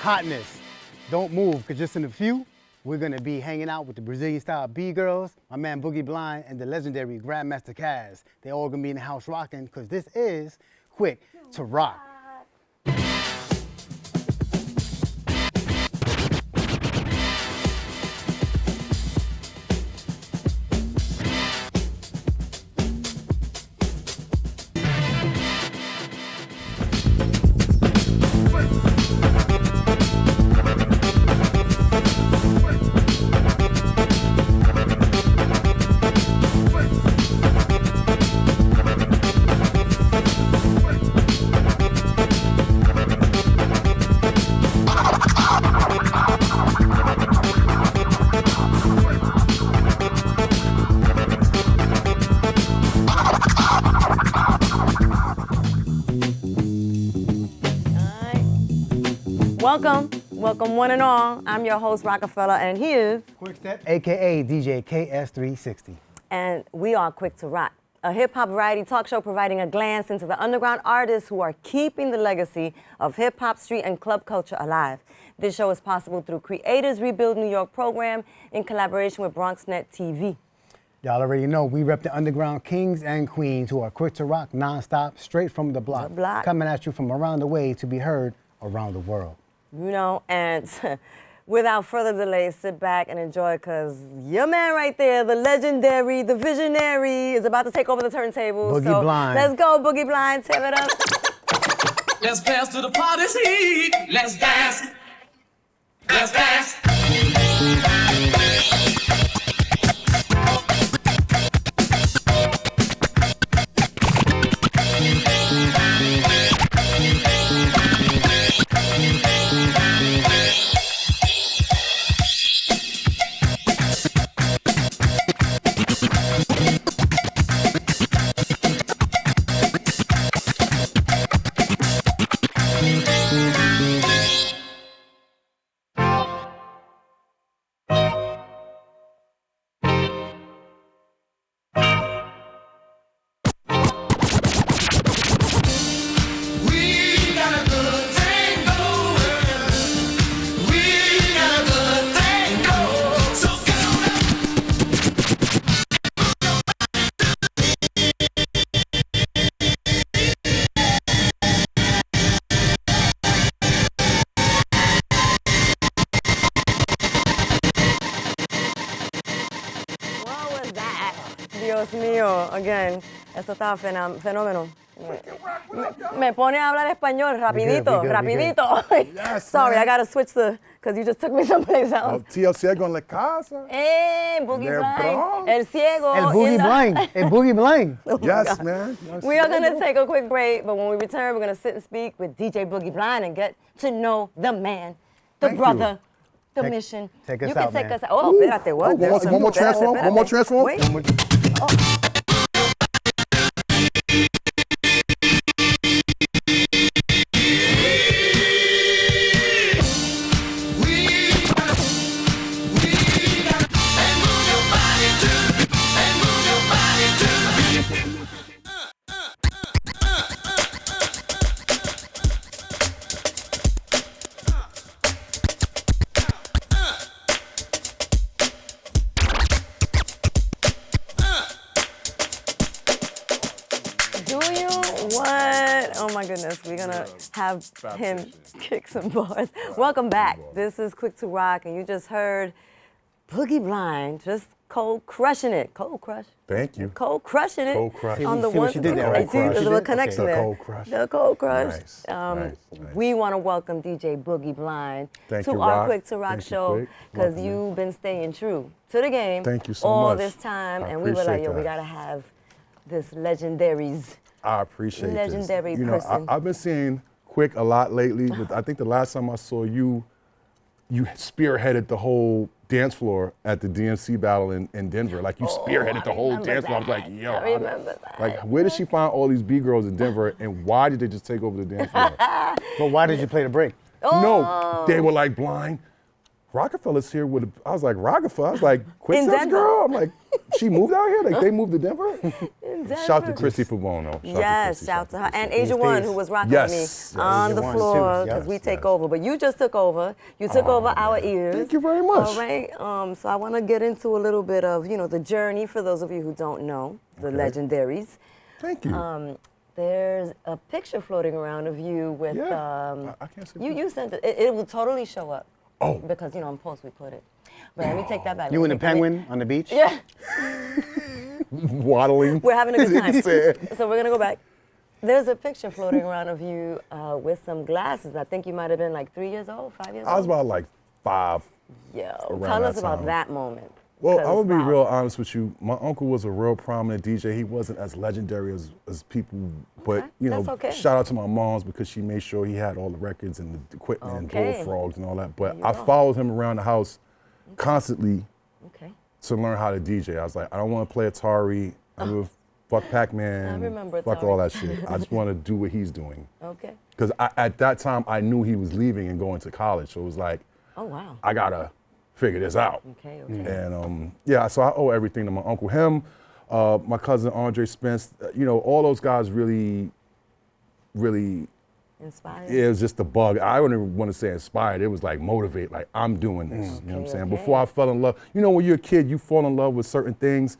hotness. Don't move, because just in a few, we're going to be hanging out with the Brazilian-style B-girls, my man Boogie Blind, and the legendary Grandmaster Kaz. They all going to be in the house rocking, because this is Kwik to Rock. Welcome one and all. I'm your host, Rockefeller, and he is Quickstep, a.k.a. DJ KS360. And we are Kwik to Rock, a hip-hop variety talk show providing a glance into the underground artists who are keeping the legacy of hip-hop, street, and club culture alive. This show is possible through Creators Rebuild New York program in collaboration with BronxNet TV. Y'all already know we rep the underground kings and queens who are Kwik to Rock nonstop, straight from the block, coming at you from around the way to be heard around the world. You know, and without further delay, sit back and enjoy, because your man right there, the legendary, the visionary, is about to take over the turntable. Boogie Blind. Let's go, Boogie Blind, tear it up. Let's dance to the party's heat. Let's dance. Let's dance. Dios mío, again, esto está fenómeno. Me pone a hablar español rapidito, rapidito. Yes, Sorry, man. I gotta switch because you just took me someplace else. TLC con la casa. Boogie They're Blind, Bronx. El Ciego. El Boogie Blind, El Boogie Blind. Yes, man. Yes, We are gonna take a quick break, but when we return, we're gonna sit and speak with DJ Boogie Blind and get to know the man, the Thank brother, the mission. Take us you can out, take man. us out. Oh, espérate, what? One more transform. One more transform. Wait. Oh my goodness, we're gonna have him kick some bars. Welcome back. This is Kwik to Rock, and you just heard Boogie Blind just cold crushing it. Cold crush. Thank you. Cold crushing it. Cold crush. On the See what one she did there, right? There's a little Okay. connection The there. cold crush. The cold crush. Nice, nice. We want to welcome DJ Boogie Blind Thank to you, our Rock. Kwik to Rock Thank you, show, Kwik. because Welcome you've been staying true to the game Thank you so all much. this time, I and we were like, appreciate yo, we that. gotta have this legendaries. I appreciate Legendary this. You know, person. I've been seeing Kwik a lot lately. But I think the last time I saw you, you spearheaded the whole dance floor at the DMC battle in Denver. Like you spearheaded the whole dance floor. I was like, yo, I remember that. like where did she find all these B-girls in Denver, and why did they just take over the dance floor? But why did you play the break? No, they were like, Blind, Rockefeller's here with, I was like, Rockefeller? I was like, In Quick's Denver. girl? I'm like, she moved out here? Like, they moved to Denver? In Denver. Shout to Chrissy Fabone, though. Yes, shout to her. And Asia Peace, One, peace. who was rocking Yes, with me yes. on Asia the One, floor, too. because Yes, we take yes. over. But you just took over. You took over our ears. Thank you very much. All right. So I want to get into a little bit of, the journey for those of you who don't know, the Okay. legendaries. Thank you. There's a picture floating around of you with, Yeah. I can't see the you sent it. It will totally show up. Oh. Because, on post we put it. But let me take that back. You Let and me the take- penguin on the beach? Yeah. Waddling. We're having a good time. Said. So we're gonna go back. There's a picture floating around of you with some glasses. I think you might have been like 3 years old, 5 years old. I was about like 5. Yo, around tell us that about time. that moment. Well, 'Cause, I would be wow. real honest with you. My uncle was a real prominent DJ. He wasn't as legendary as people, but Okay, that's okay. shout out to my mom's because she made sure he had all the records and the equipment Okay. and bullfrogs and all that. But you I go. followed him around the house constantly Okay. to learn how to DJ. I was like, I don't want to play Atari. I do fuck Pac-Man. I remember fuck Atari. all that shit. I just want to do what he's doing. Okay. Because at that time, I knew he was leaving and going to college. So it was like, Oh wow. I got to figure this out. Okay. Okay. And yeah, so I owe everything to my uncle. Him, my cousin Andre Spence, all those guys really, Inspired. it was just the bug. I don't even want to say inspired. It was like motivate, like I'm doing this. You know what I'm Okay, saying? okay. Before I fell in love, when you're a kid, you fall in love with certain things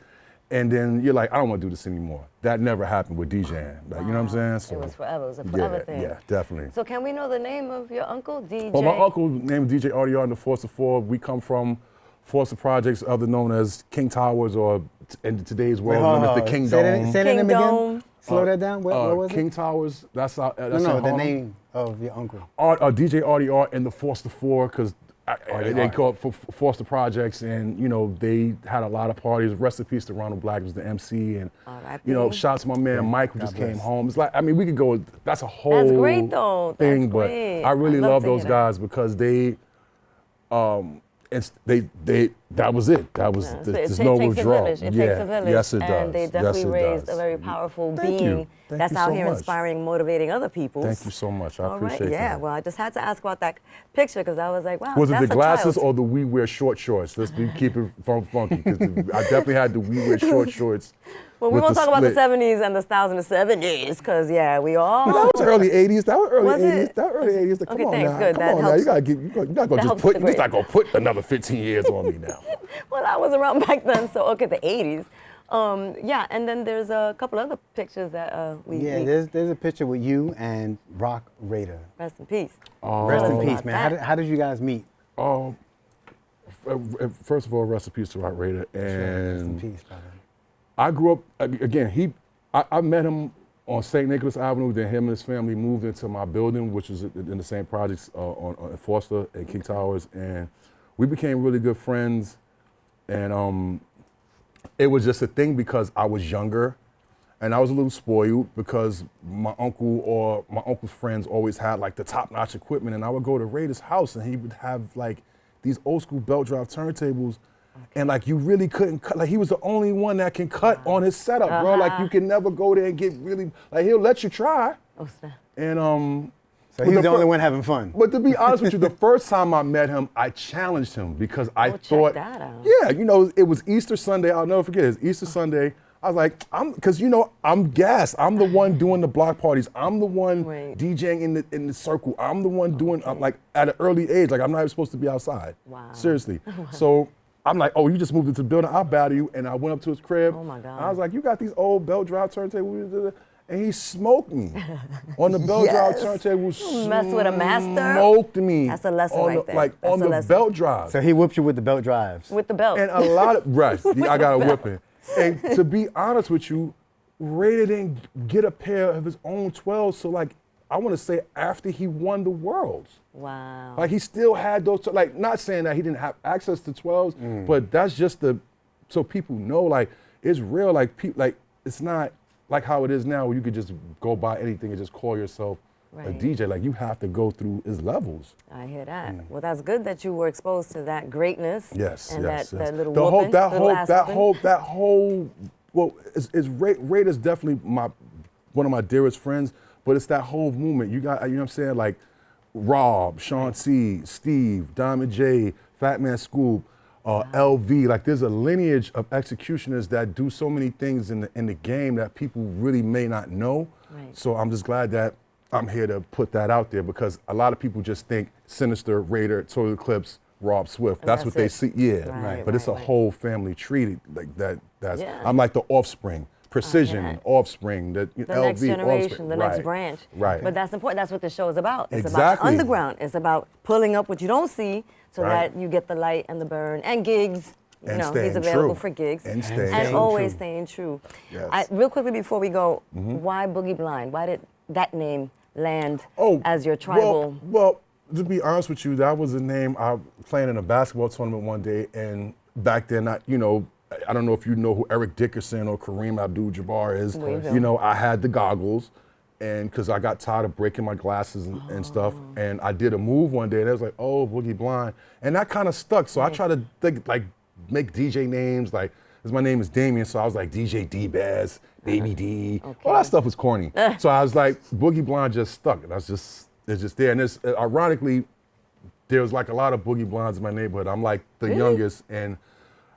and then you're like, I don't want to do this anymore. That never happened with DJing. Like, you know what I'm saying? So, It was forever. It was a forever thing. Yeah, definitely. So can we know the name of your uncle, DJ? Well, my uncle named DJ RDR in the Forster 4. We come from Forster Projects, other known as King Towers, or in today's world, known as the King Dome. Say that name Kingdom. again. Slow that down. What was King it? Towers, that's No, in the Harlem. name of your uncle. DJ RDR in the Forster 4, because they RDR. called for Forster Projects, and they had a lot of parties. Rest in peace to Ronald Black, was the MC, and R.I.P. shout out to my man Mike, who God just came bless. home. It's like, we could go. That's a whole great, though. That's thing, great. but I really I'd love love to hear those that. guys because they. That was it. That was So there's it no takes a withdrawal. village. It Yeah, takes a village. yes, it does. And they Yes, definitely it raised does. a very powerful Thank being you. Thank that's you out so here much. inspiring, motivating other people. Thank you so much. I All right, appreciate yeah. that. Well, I just had to ask about that picture because I was like, wow, Was it that's the a glasses child. or the we wear short shorts? Let's keep it funky because I definitely had the we wear short shorts. Well, we with won't the talk about the split. 70s and the styles in the 70s because, yeah, we all. That was early 80s. That was early Was 80s. it? That early 80s. Come Okay, on thanks, now. good. Come That on now. helps. You gotta get. You're not gonna helps just with put. the You're not grade. gonna put another 15 years on me now. Well, I was around back then, so okay, the 80s. Yeah, and then there's a couple other pictures that we. Yeah, there's a picture with you and Rock Raider. Rest in peace. Rest Tell in us peace, about man. that. How did you guys meet? First of all, rest in peace to Rock Raider. Rest in And peace, brother. I grew up again. I met him on St. Nicholas Avenue. Then him and his family moved into my building, which is in the same projects on Foster and King Towers, and we became really good friends. And it was just a thing because I was younger, and I was a little spoiled because my uncle or my uncle's friends always had like the top-notch equipment, and I would go to Raider's house, and he would have like these old school belt drive turntables. And like you really couldn't cut, like he was the only one that can cut on his setup, bro. Like you can never go there and get really, like he'll let you try. Oh, snap. And So he's the only one having fun. but to be honest with you, the first time I met him, I challenged him because I check thought, that out. yeah, it was Easter Sunday. I'll never forget it. It was Easter Sunday. I was like, because I'm gassed. I'm the one doing the block parties. I'm the one Right. DJing in the circle. I'm the one doing like at an early age. Like I'm not even supposed to be outside. Wow. Seriously. So I'm like, oh, you just moved into the building. I'll battle you. And I went up to his crib. Oh, my God. I was like, you got these old belt drive turntables. And he smoked me on the belt Yes. drive turntable. You mess with a master? Smoked me. That's a lesson on right the, there. Like That's on a the lesson. belt drive. So he whooped you with the belt drives. With the belt. And a lot of right, I got a whipping. And to be honest with you, Raider didn't get a pair of his own 12s. So like, I want to say after he won the Worlds. Wow. Like he still had those, like not saying that he didn't have access to 12s, but that's just so people know like it's real. Like it's not like how it is now where you could just go buy anything and just call yourself a Right. DJ. Like you have to go through his levels. I hear that. Well, that's good that you were exposed to that greatness. Yes, And yes, that, yes. that little The whooping, little ass whooping. that whole. Well, Raider's definitely one of my dearest friends, but it's that whole movement. You got, you know what I'm saying, like Rob, Sean C, Steve, Diamond J, Fat Man Scoop, LV. Like there's a lineage of executioners that do so many things in the game that people really may not know. Right. So I'm just glad that I'm here to put that out there because a lot of people just think Sinister, Raider, Total Eclipse, Rob Swift. And that's what they it. see. Yeah, Right, but it's a right. whole family tree like that. That's Yeah. I'm like the offspring, Precision, yeah. offspring, the The LV, next generation, offspring. the next branch. Right. But that's important. That's what the show is about. It's about Exactly. the underground. It's about pulling up what you don't see so Right. that you get the light and the burn and gigs. You And know, staying he's available true. for gigs. And staying and true. always staying true. Yes. Real quickly before we go, why Boogie Blind? Why did that name land as your tribal? Well, to be honest with you, that was a name I was playing in a basketball tournament one day, and back then, I don't know if you know who Eric Dickerson or Kareem Abdul-Jabbar is. We do. You know, I had the goggles, and because I got tired of breaking my glasses and stuff, and I did a move one day, and it was like, oh, Boogie Blind, and that kind of stuck. So I tried to think, like, make DJ names, like, because my name is Damien, so I was like DJ D-Baz, Baby D, all that stuff was corny. So I was like, Boogie Blind just stuck, and it's just there. And it's ironically, there's like a lot of Boogie Blinds in my neighborhood. I'm like the youngest, and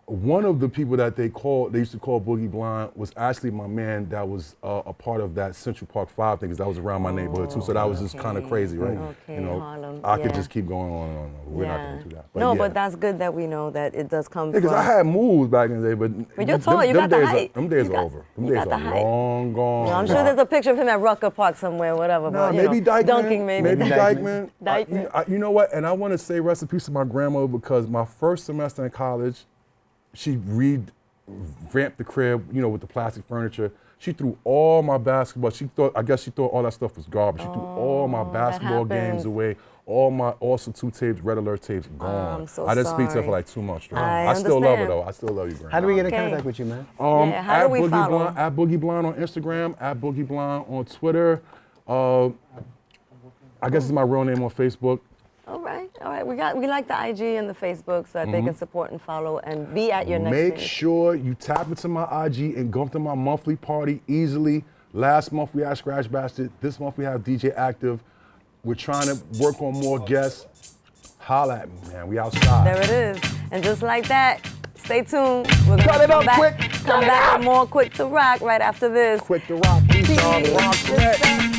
one of the people that they used to call Boogie Blind was actually my man that was a part of that Central Park 5 thing, because that was around my neighborhood too. So that was just kind of crazy, right? Okay, Harlem, I could yeah. just keep going on and on. We're not going to do that. But No, yeah. but that's good that we know that it does come Because from. I had moves back in the day, but you're tall, you got the height. Them days You are got- over. Them you days got the are height. long gone. I'm sure there's a picture of him at Rucker Park somewhere, whatever. Nah, but, you maybe know, Dykeman. dunking, maybe. Dykeman. Dykeman. You know what? And I want to say rest in peace to my grandmother, because my first semester in college, she revamped the crib, with the plastic furniture. She threw all my basketball. I guess she thought all that stuff was garbage. She threw all my basketball games happens. away. All my Awesome 2 tapes, Red Alert tapes, gone. I'm so I didn't speak to her sorry. for like 2 months. I still love her understand. though. I still love you, Grandma. How do we get in Okay. contact with you, man? Yeah, how do we Boogie follow? Blind, at Boogie Blind on Instagram, at Boogie Blind on Twitter. I guess it's my real name on Facebook. All right. We like the IG and the Facebook so that they can support and follow and be at your next Make thing. sure you tap into my IG and go to my monthly party easily. Last month we had Scratch Bastard. This month we have DJ Active. We're trying to work on more guests. Holla at me, man. We outside. There it is. And just like that, stay tuned. We're Cut it up, Kwik. Come back with more Kwik to Rock right after this. Kwik2Rok. Peace, y'all. Peace. Rock Connect.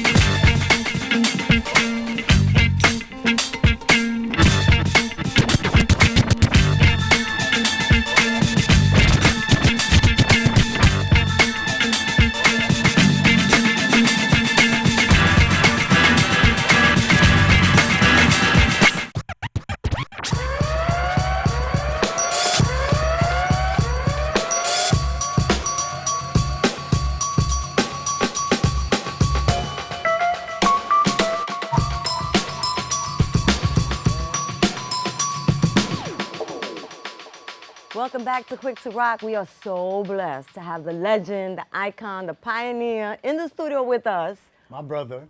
Welcome back to Kwik to Rock. We are so blessed to have the legend, the icon, the pioneer in the studio with us. My brother,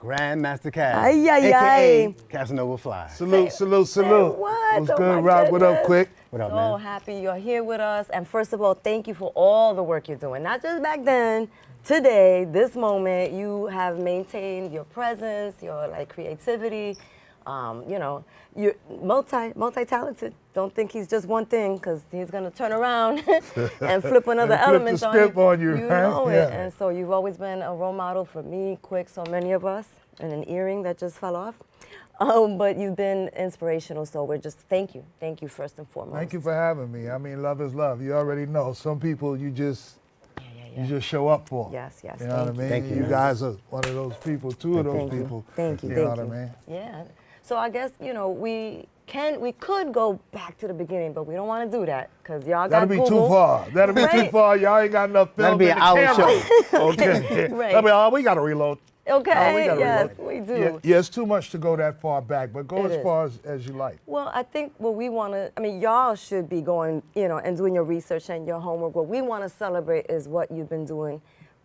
Grandmaster Cass, Ay, ay, a.k.a. ay. Casanova Fly. Salute, salute, salute. What? What's Oh good, my Rock? What up, goodness. Kwik? What up, So man? happy you're here with us. And first of all, thank you for all the work you're doing. Not just back then, today, this moment, you have maintained your presence, your creativity. You're multi-talented. Don't think he's just one thing, because he's gonna turn around and flip another And flip element the on script you. on you, You right? know it. Yeah. And so you've always been a role model for me, Kwik, so many of us, and an earring that just fell off. But you've been inspirational, so we're just thank you first and foremost. Thank you for having me. I mean, love is love. You already know. Some people you just show up for. Yes, yes, You know what I thank you. mean? Thank you, You man. guys are one of those people, two of those Thank you. people. Thank you. You Thank know you. what I mean? Yeah. So I guess we could go back to the beginning, but we don't want to do that because y'all got That'll be Google. too far. That'll be too Right. far. Y'all ain't got enough film That'll be in an the hour camera. show. Okay. Right. That'll be, we got to reload. Okay. we gotta Yes, reload. we do. Yeah, it's too much to go that far back, but go It as is. far as you like. Well, I think what we want to, y'all should be going, and doing your research and your homework. What we want to celebrate is what you've been doing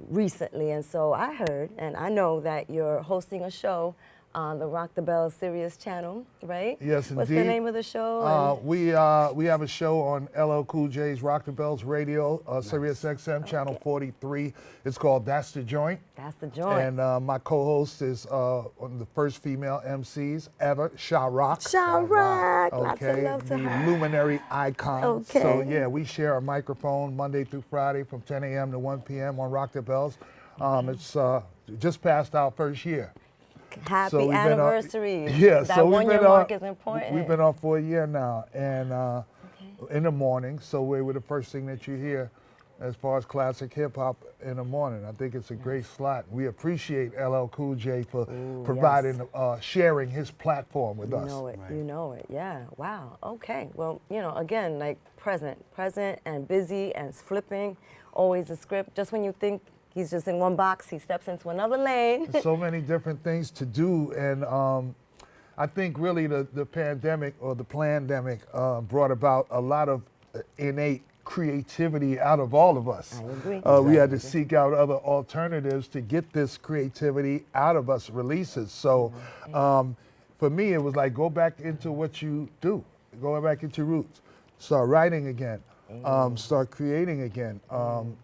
recently. And so I heard, and I know that you're hosting a show on the Rock the Bell Sirius channel, right? Yes, What's the indeed. name of the show? We have a show on LL Cool J's Rock the Bells Radio, Sirius XM channel 43. It's called That's the Joint. That's the Joint. And my co-host is one of the first female MCs ever, Kwik. Kwik. Lots of Okay, love to the her. luminary icon. Okay. So yeah, we share a microphone Monday through Friday from 10 a.m. to 1 p.m. on Rock the Bells. It's just past our first year. Happy So we've been on- anniversary. Yeah, that so we've 1 year been on- mark is important. We've been on for a year now, and in the morning. So we were the first thing that you hear as far as classic hip hop in the morning. I think it's a great slot. We appreciate LL Cool J for providing, sharing his platform with us. You know it. You know it. Yeah. Wow. Okay. Well, you know, again, like present and busy and flipping. Always a script. Just when you think he's just in one box, he steps into another lane. There's so many different things to do, and I think really the pandemic or the plandemic brought about a lot of innate creativity out of all of us. I agree. We had to seek out other alternatives to get this creativity out of us releases. So for me, it was like, go back into what you do, go back into your roots, start writing again. Start creating again.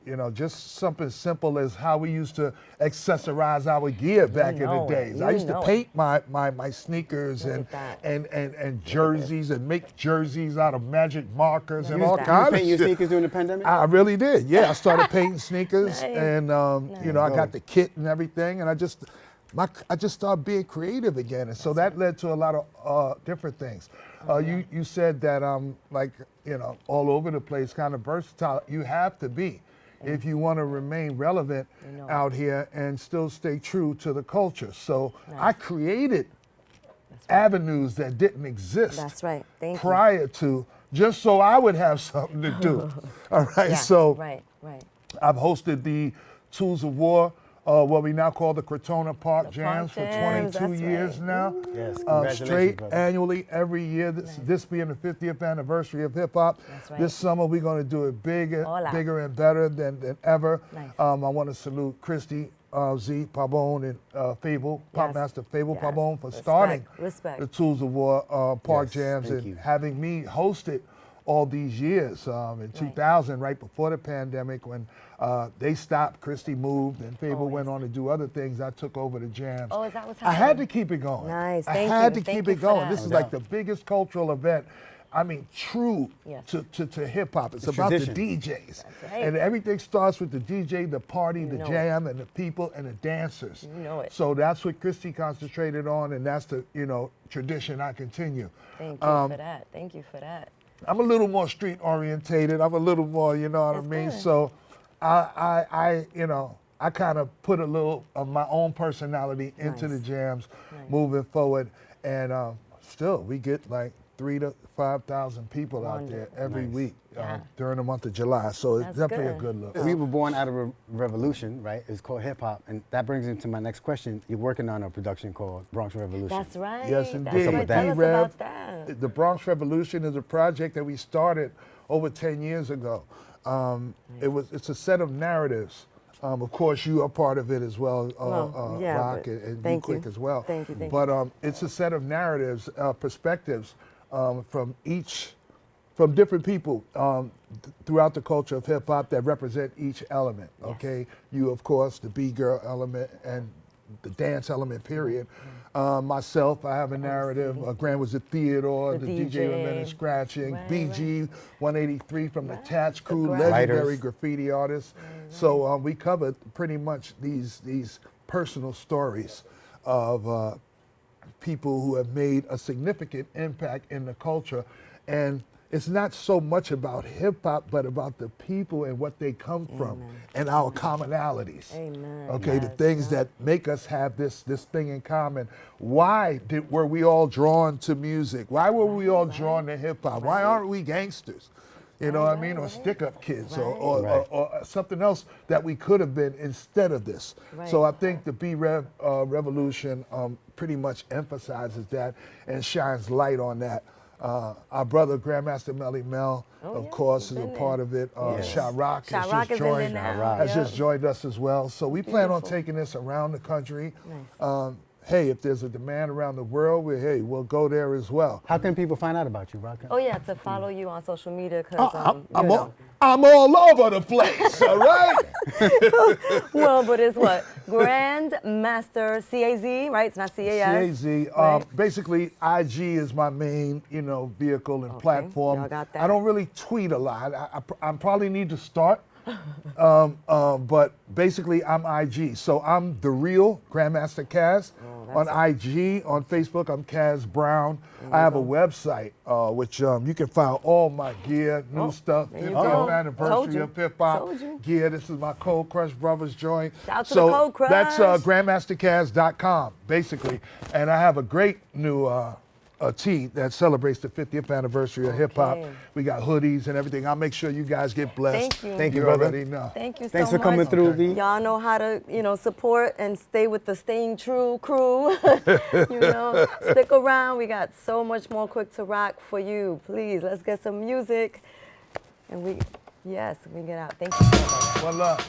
You know, just something simple as how we used to accessorize our gear back in the days. I used to paint my sneakers and jerseys and make jerseys out of magic markers and all kinds of paint your shit. sneakers during the pandemic? I really did. Yeah, I started painting sneakers, Nice. and you know, I got the kit and everything, and I just started being creative again, and so that led to a lot of different things. You said that I'm like, you know, all over the place, kind of versatile. You have to be if you want to remain relevant out here and still stay true to the culture. So I created avenues that didn't exist. That's right. Thank you. Prior to, just so I would have something to do. All right. Yeah. So Right. I've hosted the Tools of War, what we now call the Crotona Park Jams, for Jams, 22 that's years right. now. Yes, congratulations, Straight brother. annually every year. This being the 50th anniversary of hip hop. That's right. This summer we're going to do it bigger, Hola. bigger and better than ever. Nice. I want to salute Christy Z Pabon and Fable, Pop Yes. Master Fable Yes. Pabon for Respect. starting Respect. the Tools of War Park Yes, Jams thank and you. having me host it all these years. In 2000, right before the pandemic, when they stopped, Christy moved, and Fable went on to do other things. I took over the jams. Oh, is that what's I had happening? to keep it going. Nice. I Thank had you. to Thank keep you it for going. that. This is No like doubt. the biggest cultural event. I mean, true Yes. to hip hop. It's It's about tradition. the DJs. right. And everything starts with the DJ, the party, the know jam, and the people and the dancers. You know it. So that's what Christy concentrated on, and that's the, you know, tradition I continue. Thank you for that. Thank you for that. I'm a little more street orientated. I'm a little more, you know what I That's mean? good. So I you know, I kind of put a little of my own personality into the Nice. jams moving forward. And still, we get like 3,000 to 5,000 people out there Wonderful. every Nice. week Yeah. During the month of July. So it's That's definitely a good. good look. We were born out of a revolution, right? It's called hip hop, and that brings me to my next question. You're working on a production called Bronx Revolution. That's right. Yes, That's indeed. up right. with that? Tell us D-Rev, about that. The Bronx Revolution is a project that we started over 10 years ago. It's a set of narratives. Of course, you are part of it as well, Well, yeah, Rock, but and you thank you. Kwik as well. Thank you, thank But it's a set of narratives, perspectives from different people throughout the culture of hip hop that represent each element. Okay, you of course the B-girl element and the dance element. Period. Myself, I have a narrative. Grant was a Theodore, The the DJ DJ. invented scratching. Right, BG 183 from the Tats Crew, great. legendary Writers. graffiti artist. So we covered pretty much these personal stories of people who have made a significant impact in the culture. And it's not so much about hip hop, but about the people and what they come from and our commonalities. Amen. Okay, the Yes, things that make us have this thing in common. Why were we all drawn to music? Why were we all drawn to hip hop? Why aren't we gangsters? You know what I mean? Or stick up kids or something else that we could have been instead of this. So I think the B-Rev Revolution pretty much emphasizes that and shines light on that. Our brother Grandmaster Melly Mel, of course, he's is a in part there. of it. Yes. Kwik has Kwik just is in joined. there now. Has Yep. just joined us as well. So we plan on beautiful. taking this around the country. Nice. hey, if there's a demand around the world, we'll go there as well. How can people find out about you, Rocka? Oh yeah, to follow you on social media because I'm all over the place, all right? Well, but it's what? Grandmaster CAZ, right? It's not CAS. CAZ. right? Basically, IG is my main, vehicle and platform. y'all got that. I don't really tweet a lot. I probably need to start. But basically, I'm IG. So I'm the real Grandmaster Kaz on IG. On Facebook, I'm Kaz Brown. I have a website, which you can find all my gear, new stuff, 50th anniversary of hip hop gear. This is my Cold Crush Brothers joint. Shout out to the Cold Crush. That's grandmasterkaz.com, basically. And I have a great new a tee that celebrates the 50th anniversary of hip hop. We got hoodies and everything. I'll make sure you guys get blessed. Thank you. Thank you, You brother. already know. Thank you Thanks so for coming much. through, V. Y'all know how to, support and stay with the Staying True crew. Stick around. We got so much more Kwik to Rock for you. Please, let's get some music. And we get out. Thank you so much. One love.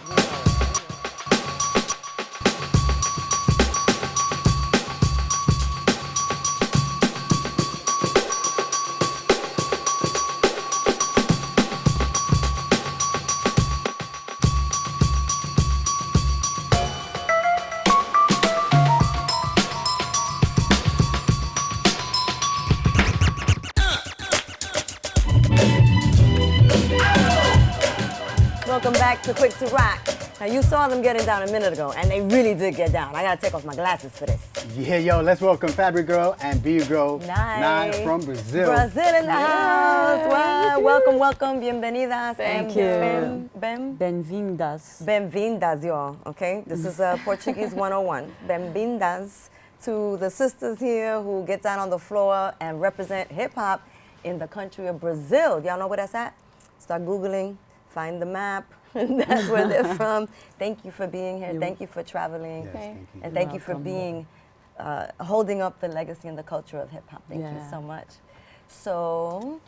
Welcome back to Kwik to Rock. Now you saw them getting down a minute ago, and they really did get down. I gotta take off my glasses for this. Yeah, yo, let's welcome Fabric Girl and B Girl. Nice. From Brazil. Brazil in the house. Wow. Welcome. Bienvenidas. Thank you. Bem-vindas. Bem-vindas. Bem-vindas, y'all. Okay? This is Portuguese 101. Bem-vindas to the sisters here who get down on the floor and represent hip hop in the country of Brazil. Y'all know where that's at? Start Googling, find the map. That's where they're from. Thank you for being here. Thank you for traveling. Yes, thank you. And thank you for being, holding up the legacy and the culture of hip hop. Thank you so much. So,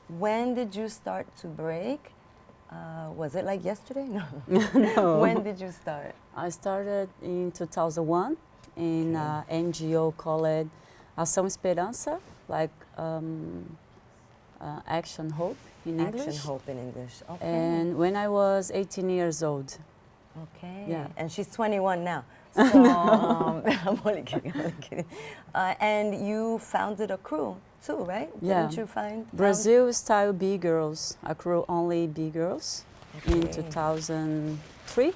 when did you start to break? Was it like yesterday? No. No. When did you start? I started in 2001 in NGO called Ação Esperança, like Action Hope in English. Action Hope in English. Okay. And when I was 18 years old. Okay. Yeah. And she's 21 now. So, I'm only kidding. And you founded a crew too, right? Yeah. Didn't you find Brazil style B girls, a crew only B girls in Okay. 2003.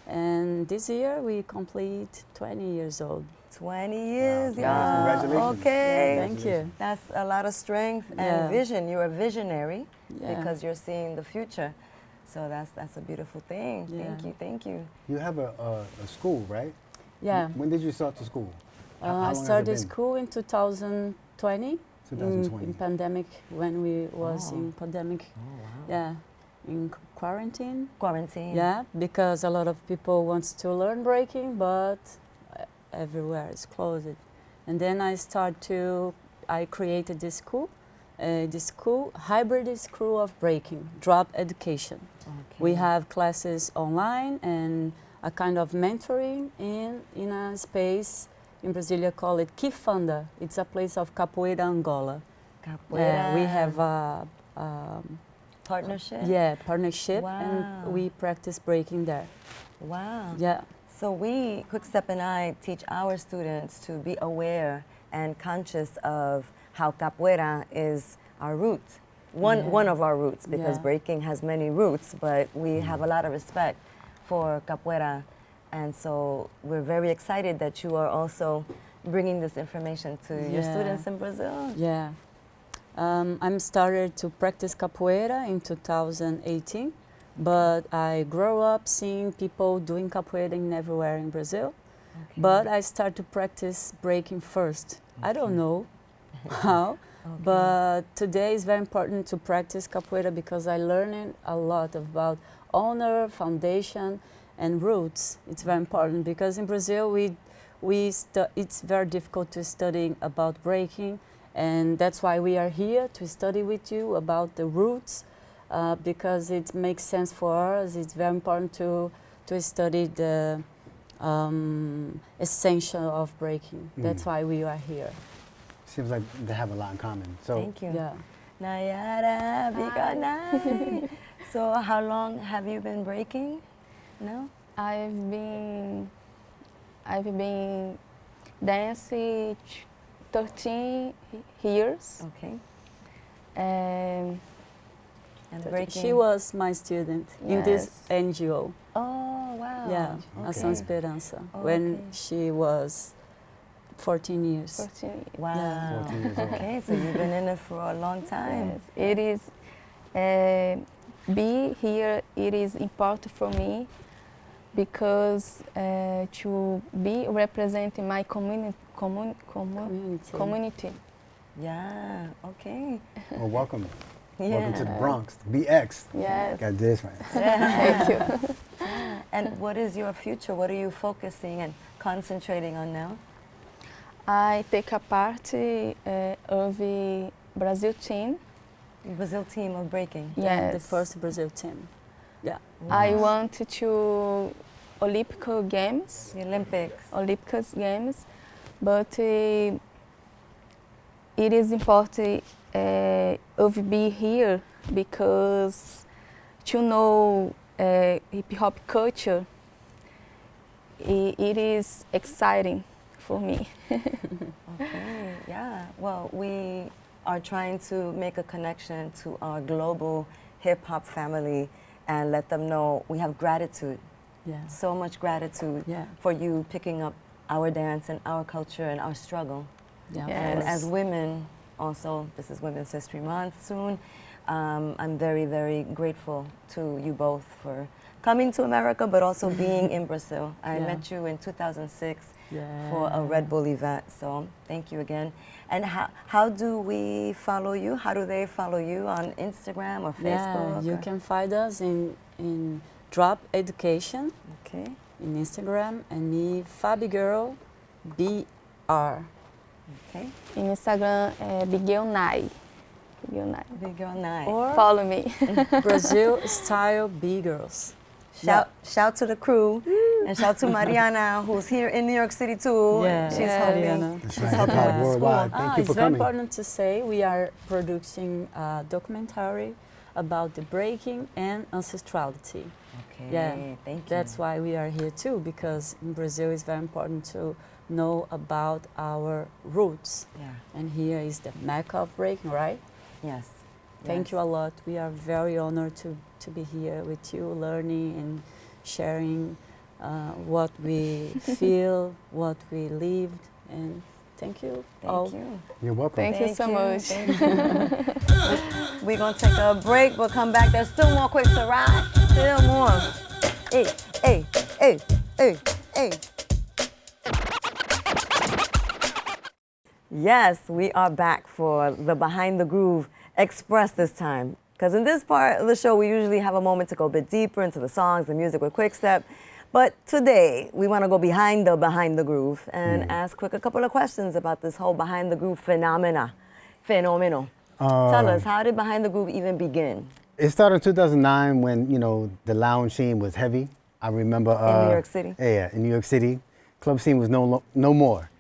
And this year we complete 20 years old. 20 years, Wow. y'all. Congratulations. Okay. Thank you. That's a lot of strength and Yeah. vision. You're a visionary Yeah. because you're seeing the future. So that's a beautiful thing. Yeah. Thank you. You have a school, right? Yeah. When did you start the school? How long I has it started been? school in 2020. 2020. In pandemic, when we was Oh. in pandemic. Oh, wow. Yeah, in quarantine. Quarantine. Yeah, because a lot of people wants to learn breaking, but everywhere is closed. And then I created this school, hybrid school of breaking, drop education. Okay. We have classes online and a kind of mentoring in a space in Brasilia called it Kifanda. It's a place of capoeira Angola. Capoeira. We have a partnership. partnership, Wow. and we practice breaking there. Wow. Yeah. So we, Quickstep and I, teach our students to be aware and conscious of how capoeira is our root. One of our roots, because Yeah. breaking has many roots, but we have a lot of respect for capoeira. And so we're very excited that you are also bringing this information to your Yeah. students in Brazil. Yeah. I'm started to practice capoeira in 2018, but I grew up seeing people doing capoeira everywhere in Brazil. Okay. But I start to practice breaking first. I don't know how, but today is very important to practice capoeira because I learned a lot about honor, foundation, and roots. It's very important because in Brazil it's very difficult to study about breaking, and that's why we are here to study with you about the roots, because it makes sense for us. It's very important to study essential of breaking. That's why we are here. Seems like they have a lot in common. So Thank you. Yeah. Nayara, big night. So how long have you been breaking now? I've been dancing 13 years. Okay. And And breaking. She was my student in this Yes. NGO. Oh, wow. Yeah, Ação Okay. Esperança, Oh, when okay. she was 14 years. 14 Wow. Yeah. 14 years old. Okay, so you've been in it for a long time. Yes, it is. Be here. It is important for me because to be representing my community. Community. Yeah, okay. well, welcome. Yeah. Welcome to the Bronx, the BX. Yes. Got this right. Thank you. And what is your future? What are you focusing and concentrating on now? I take a part of the Brazil team. Brazil team of breaking. Yes. The first Brazil team. Yeah. I want to Olympic Games. The Olympics. Olympic Games, but it is important of be here because to know hip hop culture, it is exciting for me. Okay, yeah. Well, we are trying to make a connection to our global hip hop family and let them know we have gratitude, Yeah. so much gratitude Yeah. for you picking up our dance and our culture and our struggle. Yeah. of Yes. And course. as women, also, this is Women's History Month soon, I'm very, very grateful to you both for coming to America, but also being in Brazil. I Yeah. met you in 2006 Yeah. for a Red Bull event, so thank you again. And how do we follow you? How do they follow you on Instagram or Facebook? Yeah, you or- can find us in Drop Education Okay. in Instagram and me Fabigirl BR. Okay. In Instagram, Bigel Nai. Bigel Nai. Big Girl Night. Or Follow me. Brazil Style B Girls. Shout to the crew and shout to Mariana, who's here in New York City too. Yeah, She's Yeah. helping. Mariana. That's She's right. helping Hip with hop the worldwide. school. Thank you It's for very coming. important to say we are producing a documentary about the breaking and ancestrality. Okay. Yeah, Thank you. That's why we are here too, because in Brazil it's very important to know about our roots. Yeah. And here is the Mecca of breaking, right? Yes. Thank Yes. you a lot. We are very honored to be here with you, learning and sharing what we feel, what we lived, and thank you all. Thank you. You're welcome. Thank you so much. Thank you. We're going to take a break. We'll come back. There's still more Kwik to Rok. Still more. Hey, hey, hey, hey, hey. Yes, we are back for the Behind the Groove Express this time. Because in this part of the show, we usually have a moment to go a bit deeper into the songs, the music with Kwik Step. But today, we want to go behind the groove and ask Kwik a couple of questions about this whole behind the groove phenomenon. Tell us, how did Behind the Groove even begin? It started in 2009 when, you know, the lounge scene was heavy. I remember... In New York City? Yeah, in New York City. Club scene was no more.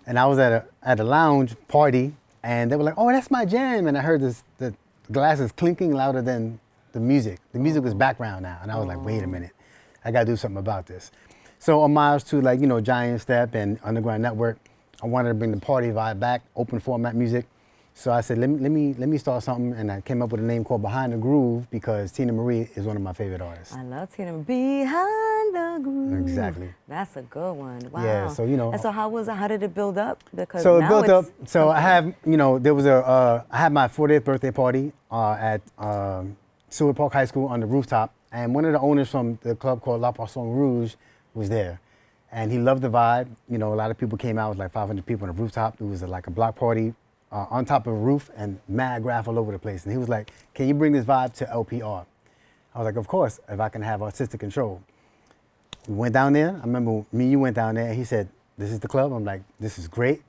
And I was at a lounge party, and they were like, oh, that's my jam. And I heard the glasses clinking louder than the music. The music was background now. And I was like, wait a minute. I got to do something about this. So homage to, like, you know, Giant Step and Underground Network, I wanted to bring the party vibe back, open format music. So I said, let me start something, and I came up with a name called Behind the Groove because Tina Marie is one of my favorite artists. I love Tina. Behind the Groove. Exactly. That's a good one. Wow. Yeah, so, you know- And so how did it build up? Because So it now built up. it's So I something- have, you know, there was I had my 40th birthday party at Seward Park High School on the rooftop, and one of the owners from the club called La Poisson Rouge was there, and he loved the vibe. You know, a lot of people came out. It was like 500 people on the rooftop. It was like a block party on top of a roof and mad graph all over the place. And he was like, "Can you bring this vibe to LPR?" I was like, "Of course, if I can have artistic control." We went down there. I remember me and you went down there. And he said, "This is the club." I'm like, "This is great.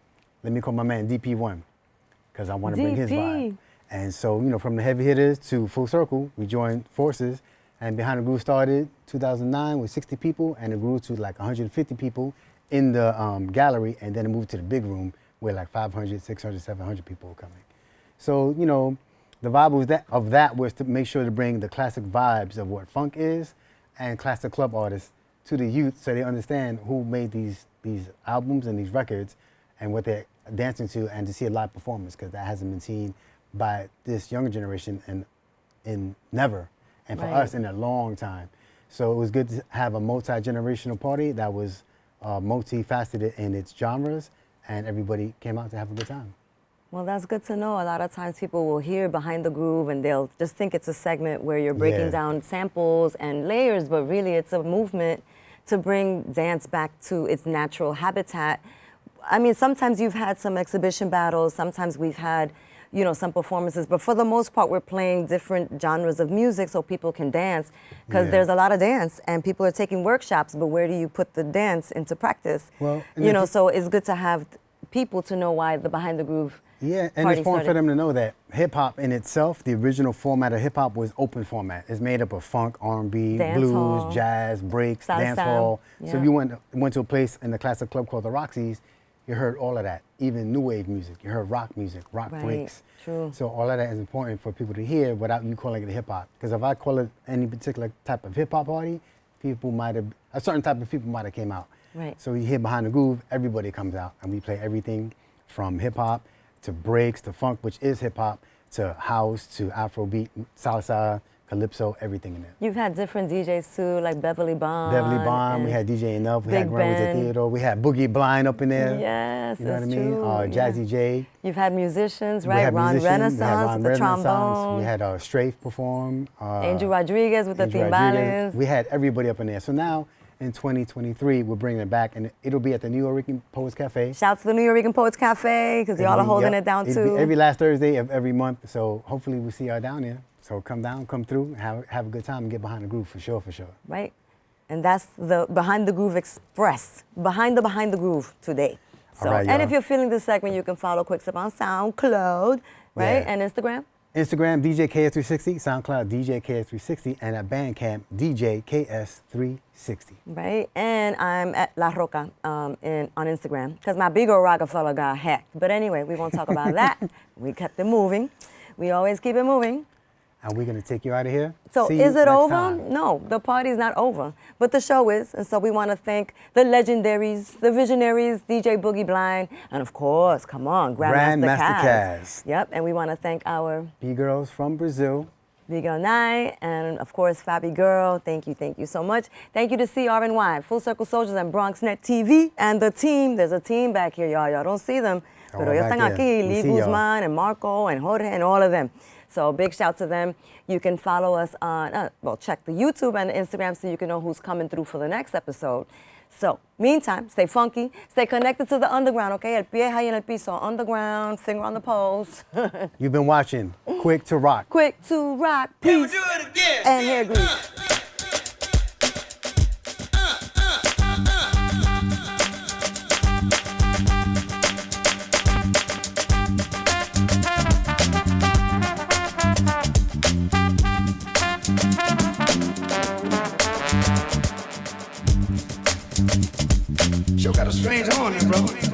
Let me call my man DP1 because I want to bring his vibe." DP. And so, you know, from the heavy hitters to full circle, we joined forces And Behind the Groove started 2009 with 60 people, and it grew to like 150 people in the gallery, and then it moved to the big room where like 500, 600, 700 people were coming. So, you know, the vibe was that was to make sure to bring the classic vibes of what funk is and classic club artists to the youth so they understand who made these albums and these records and what they're dancing to, and to see a live performance, because that hasn't been seen by this younger generation in never, and for us in a long time. So it was good to have a multi-generational party that was multifaceted in its genres, and everybody came out to have a good time. Well, that's good to know. A lot of times people will hear Behind the Groove and they'll just think it's a segment where you're breaking down samples and layers, but really it's a movement to bring dance back to its natural habitat. I mean, sometimes you've had some exhibition battles, sometimes we've had, you know, some performances, but for the most part, we're playing different genres of music so people can dance, because there's a lot of dance and people are taking workshops, but where do you put the dance into practice? Well, you know, so it's good to have people to know why the Behind the Groove and it's important for them to know that hip-hop in itself, the original format of hip-hop was open format. It's made up of funk, R&B, blues, jazz, breaks, dancehall. So if you went to a place in the classic club called the Roxy's, you heard all of that, even new wave music. You heard rock music, rock breaks. True. So all of that is important for people to hear without you calling it hip-hop. Because if I call it any particular type of hip-hop party, a certain type of people might have came out. Right. So you hear Behind the Groove, everybody comes out, and we play everything from hip-hop to breaks, to funk, which is hip hop, to house, to Afrobeat, salsa, calypso, everything in there. You've had different DJs too, like Beverly Bond. Beverly Bond, we had DJ Enough, we had Grand Wizard Theodore, we had Boogie Blind up in there. Yes, you know what I mean? true. Jazzy J. You've had musicians, right? We had Ron musicians, Renaissance with the trombone. We had Strafe perform. Angel Rodriguez with the timbales. We had everybody up in there. So now, in 2023, we're bringing it back, and it'll be at the New York Poets Cafe. Shout out to the New York Poets Cafe, because y'all are holding it down too. Every last Thursday of every month, so hopefully we'll see y'all down there. So come down, come through, have a good time, and get behind the groove for sure. Right, and that's the Behind the Groove Express, behind the groove today. So, all right, and if you're feeling this segment, you can follow Kwik on SoundCloud, right, and Instagram. Instagram, DJ KS360, SoundCloud, DJ KS360, and at Bandcamp, DJ KS360. Right, and I'm at La Roca on Instagram, because my big old Rockefeller got hacked. But anyway, we won't talk about that. We kept it moving. We always keep it moving. And we're going to take you out of here. So is it over? No, the party's not over, but the show is. And so we want to thank the legendaries, the visionaries, DJ Boogie Blind, and of course, come on, Grandmaster Kaz. Yep, and we want to thank our B-Girls from Brazil. B-Girl Nye, and of course, Fabi Girl. Thank you so much. Thank you to CRNY, Full Circle Soldiers and BronxNet TV, and the team. There's a team back here, y'all. Y'all don't see them, pero ellos están aquí. Lee Guzman and Marco and Jorge and all of them. So big shout to them. You can follow us on, check the YouTube and the Instagram so you can know who's coming through for the next episode. So, meantime, stay funky, stay connected to the underground, okay? El pie ahí en el piso, underground, finger on the pulse. You've been watching Kwik2Rok. Kwik2Rok, peace, do it again. and hair grease. Yo got a strange horn here, bro.